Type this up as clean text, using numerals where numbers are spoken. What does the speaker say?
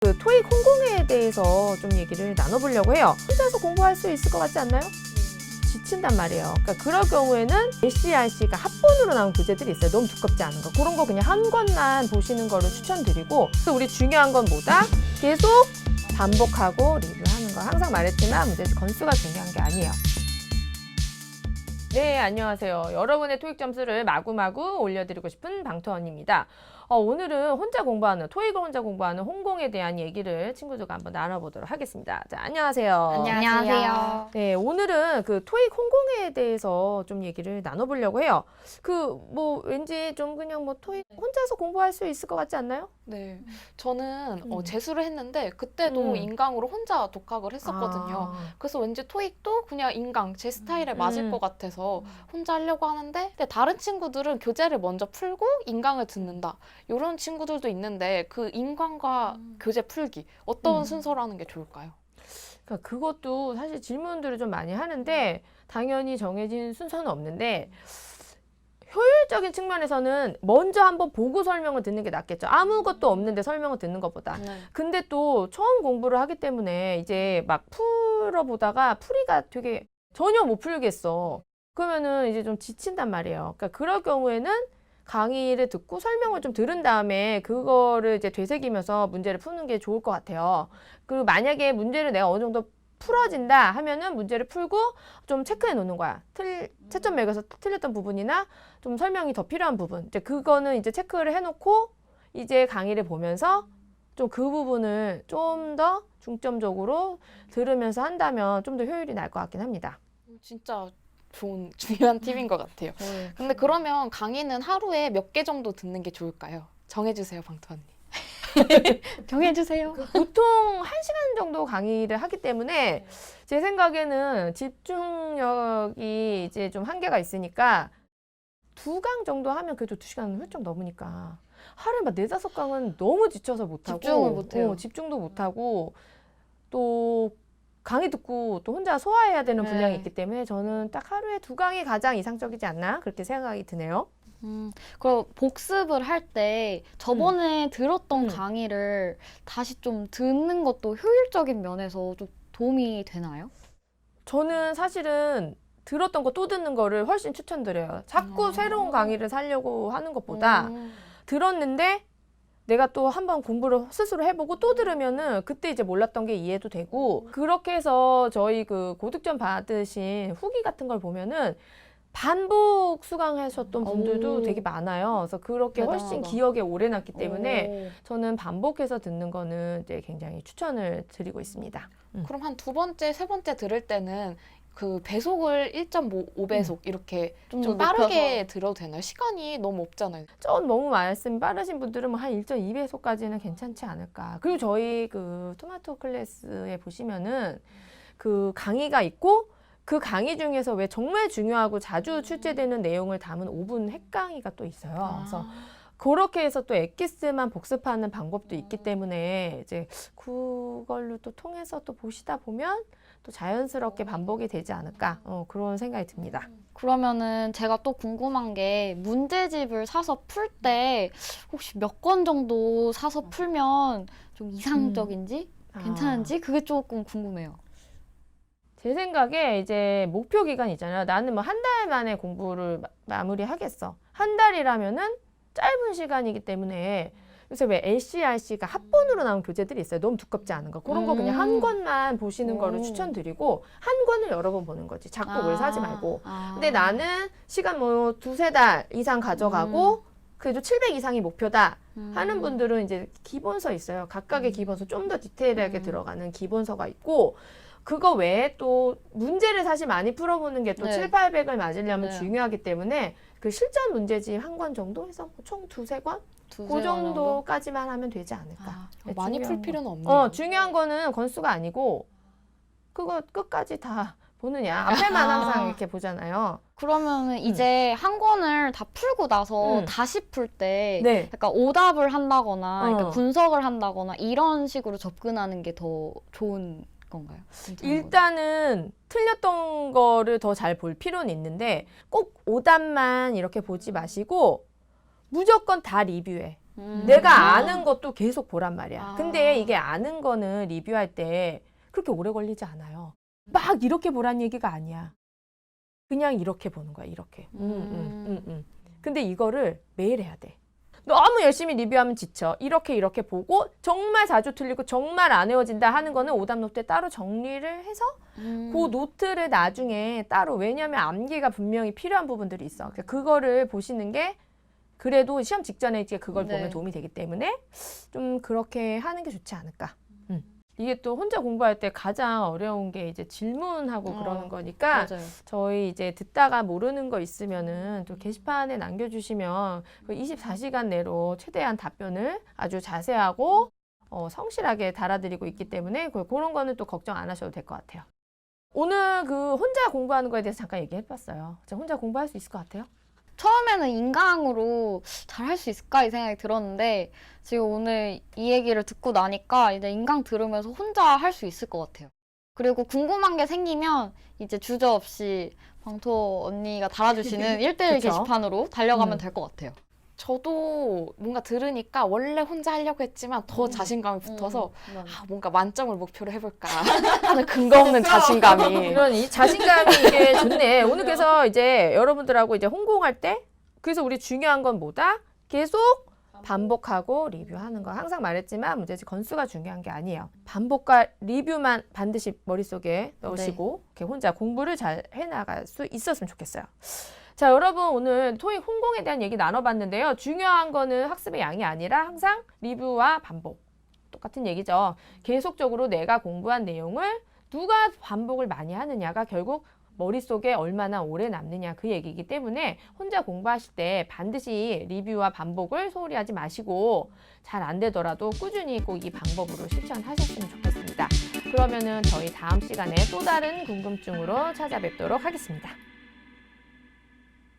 그 토익 홍공회에 대해서 좀 얘기를 나눠보려고 해요. 혼자서 공부할 수 있을 것 같지 않나요? 지친단 말이에요. 그러니까 그럴 경우에는 SCRC가 합본으로 나온 교재들이 있어요. 너무 두껍지 않은 거. 그런 거 그냥 한 권만 보시는 거를 추천드리고, 또 우리 중요한 건 뭐다? 계속 반복하고 리뷰하는 거. 항상 말했지만 문제집 건수가 중요한 게 아니에요. 네, 안녕하세요. 여러분의 토익 점수를 마구마구 올려드리고 싶은 방토언입니다. 오늘은 토익을 혼자 공부하는 홍공에 대한 얘기를 친구들과 한번 나눠보도록 하겠습니다. 자, 안녕하세요. 안녕하세요. 네, 오늘은 그 토익 홍공에 대해서 좀 얘기를 나눠보려고 해요. 왠지 좀 그냥 토익 혼자서 공부할 수 있을 것 같지 않나요? 네, 저는 재수를 했는데 음. 그때도 인강으로 혼자 독학을 했었거든요. 그래서 왠지 토익도 그냥 인강, 제 스타일에 맞을 것 같아서 혼자 하려고 하는데, 근데 다른 친구들은 교재를 먼저 풀고 인강을 듣는다. 이런 친구들도 있는데 그 인강과 교재 풀기 어떤 순서로 하는 게 좋을까요? 그러니까 그것도 사실 질문들을 좀 많이 하는데 당연히 정해진 순서는 없는데, 효율적인 측면에서는 먼저 한번 보고 설명을 듣는 게 낫겠죠. 아무것도 없는데 설명을 듣는 것보다. 근데 또 처음 공부를 하기 때문에 이제 막 풀어보다가 풀이가 되게 전혀 못 풀겠어. 그러면은 이제 좀 지친단 말이에요. 그러니까 그럴 경우에는 강의를 듣고 설명을 좀 들은 다음에 그거를 이제 되새기면서 문제를 푸는 게 좋을 것 같아요. 그리고 만약에 문제를 내가 어느 정도 풀어진다 하면은 문제를 풀고 좀 체크해 놓는 거야. 채점 매겨서 틀렸던 부분이나 좀 설명이 더 필요한 부분. 이제 그거는 이제 체크를 해놓고 이제 강의를 보면서 좀 그 부분을 좀 더 중점적으로 들으면서 한다면 좀 더 효율이 날 것 같긴 합니다. 진짜 좋은 중요한 팁인 것 같아요. 근데 그러면 강의는 하루에 몇 개 정도 듣는 게 좋을까요? 정해주세요, 방토언니. 정해주세요. 보통 1시간 정도 강의를 하기 때문에 제 생각에는 집중력이 이제 좀 한계가 있으니까 2강 정도 하면 그래도 2시간 훌쩍 넘으니까, 하루에 막 4-5강은 너무 지쳐서 못하고, 집중을 못해요. 집중도 못하고, 또 강의 듣고 또 혼자 소화해야 되는 분량이 있기 때문에 저는 딱 하루에 2강이 가장 이상적이지 않나 그렇게 생각이 드네요. 그럼 복습을 할 때 저번에 들었던 강의를 다시 좀 듣는 것도 효율적인 면에서 좀 도움이 되나요? 저는 사실은 들었던 거 또 듣는 거를 훨씬 추천드려요. 자꾸 새로운 강의를 사려고 하는 것보다 들었는데 내가 또 한번 공부를 스스로 해보고 또 들으면은 그때 이제 몰랐던 게 이해도 되고, 그렇게 해서 저희 그 고득점 받으신 후기 같은 걸 보면은 반복 수강하셨던 분들도 되게 많아요. 그래서 그렇게 훨씬 대단하다. 기억에 오래 남기 때문에 저는 반복해서 듣는 거는 이제 굉장히 추천을 드리고 있습니다. 그럼 한 2번째, 3번째 들을 때는 그 배속을 1.5배속 이렇게 좀 빠르게 들어도 되나요? 시간이 너무 없잖아요. 좀 너무 말씀이 빠르신 분들은 한 1.2배속까지는 괜찮지 않을까. 그리고 저희 그 토마토 클래스에 보시면은 그 강의가 있고, 그 강의 중에서 왜 정말 중요하고 자주 출제되는 내용을 담은 5분 핵강의가 또 있어요. 그래서 그렇게 해서 또 엑기스만 복습하는 방법도 있기 때문에 이제 그걸로 또 통해서 또 보시다 보면 또 자연스럽게 반복이 되지 않을까, 그런 생각이 듭니다. 그러면은 제가 또 궁금한 게, 문제집을 사서 풀 때 혹시 몇 권 정도 사서 풀면 좀 이상적인지 괜찮은지 그게 조금 궁금해요. 제 생각에 이제 목표 기간 있잖아요. 나는 뭐 한 달 만에 공부를 마무리하겠어. 한 달이라면은 짧은 시간이기 때문에, 요새 왜 LCRC가 합본으로 나온 교재들이 있어요. 너무 두껍지 않은 거. 그런 거 그냥 한 권만 보시는 거를 추천드리고, 한 권을 여러 번 보는 거지. 자꾸 사지 말고. 근데 나는 시간 뭐 2-3달 이상 가져가고 그래도 700 이상이 목표다 하는 분들은 이제 기본서 있어요. 각각의 기본서, 좀 더 디테일하게 들어가는 기본서가 있고, 그거 외에 또 문제를 사실 많이 풀어보는 게 또 700-800을 맞으려면 중요하기 때문에 그 실전 문제집 한 권 정도 해서 총 2-3권? 그 정도까지만 하면 되지 않을까. 많이 풀 필요는 없네요. 중요한 거는 건수가 아니고 그거 끝까지 다 보느냐. 앞에만 항상 이렇게 보잖아요. 그러면은 이제 한 권을 다 풀고 나서 다시 풀 때 약간 오답을 한다거나 이렇게 분석을 한다거나 이런 식으로 접근하는 게 더 좋은 건가요? 일단은 틀렸던 거를 더 잘 볼 필요는 있는데 꼭 오답만 이렇게 보지 마시고 무조건 다 리뷰해. 내가 아는 것도 계속 보란 말이야. 아. 근데 이게 아는 거는 리뷰할 때 그렇게 오래 걸리지 않아요. 막 이렇게 보란 얘기가 아니야. 그냥 이렇게 보는 거야, 이렇게. 근데 이거를 매일 해야 돼. 너무 열심히 리뷰하면 지쳐. 이렇게 보고 정말 자주 틀리고 정말 안 외워진다 하는 거는 오답 노트에 따로 정리를 해서 그 노트를 나중에 따로, 왜냐면 암기가 분명히 필요한 부분들이 있어. 그러니까 그거를 보시는 게 그래도 시험 직전에 이제 그걸 네. 보면 도움이 되기 때문에 좀 그렇게 하는 게 좋지 않을까. 이게 또 혼자 공부할 때 가장 어려운 게 이제 질문하고 그러는 거니까 맞아요. 저희 이제 듣다가 모르는 거 있으면은 또 게시판에 남겨주시면 그 24시간 내로 최대한 답변을 아주 자세하고 성실하게 달아드리고 있기 때문에 그런 거는 또 걱정 안 하셔도 될 것 같아요. 오늘 그 혼자 공부하는 거에 대해서 잠깐 얘기해봤어요. 진짜 혼자 공부할 수 있을 것 같아요? 처음에는 인강으로 잘 할 수 있을까 이 생각이 들었는데 지금 오늘 이 얘기를 듣고 나니까 이제 인강 들으면서 혼자 할 수 있을 것 같아요. 그리고 궁금한 게 생기면 이제 주저없이 방토 언니가 달아주시는 1대1 그쵸? 게시판으로 달려가면 될 것 같아요. 저도 뭔가 들으니까 원래 혼자 하려고 했지만 더 자신감이 붙어서 뭔가 만점을 목표로 해볼까 하는 근거 없는 자신감이. 이런 이 자신감이 이게 좋네. 오늘 그래서 이제 여러분들하고 이제 홍보할 때 그래서 우리 중요한 건 뭐다? 계속 반복하고 리뷰하는 거. 항상 말했지만 문제집 건수가 중요한 게 아니에요. 반복과 리뷰만 반드시 머릿속에 넣으시고 이렇게 혼자 공부를 잘 해나갈 수 있었으면 좋겠어요. 자, 여러분 오늘 토익 홍공에 대한 얘기 나눠봤는데요. 중요한 거는 학습의 양이 아니라 항상 리뷰와 반복. 똑같은 얘기죠. 계속적으로 내가 공부한 내용을 누가 반복을 많이 하느냐가 결국 머릿속에 얼마나 오래 남느냐 그 얘기이기 때문에 혼자 공부하실 때 반드시 리뷰와 반복을 소홀히 하지 마시고 잘 안 되더라도 꾸준히 꼭 이 방법으로 실천하셨으면 좋겠습니다. 그러면은 저희 다음 시간에 또 다른 궁금증으로 찾아뵙도록 하겠습니다.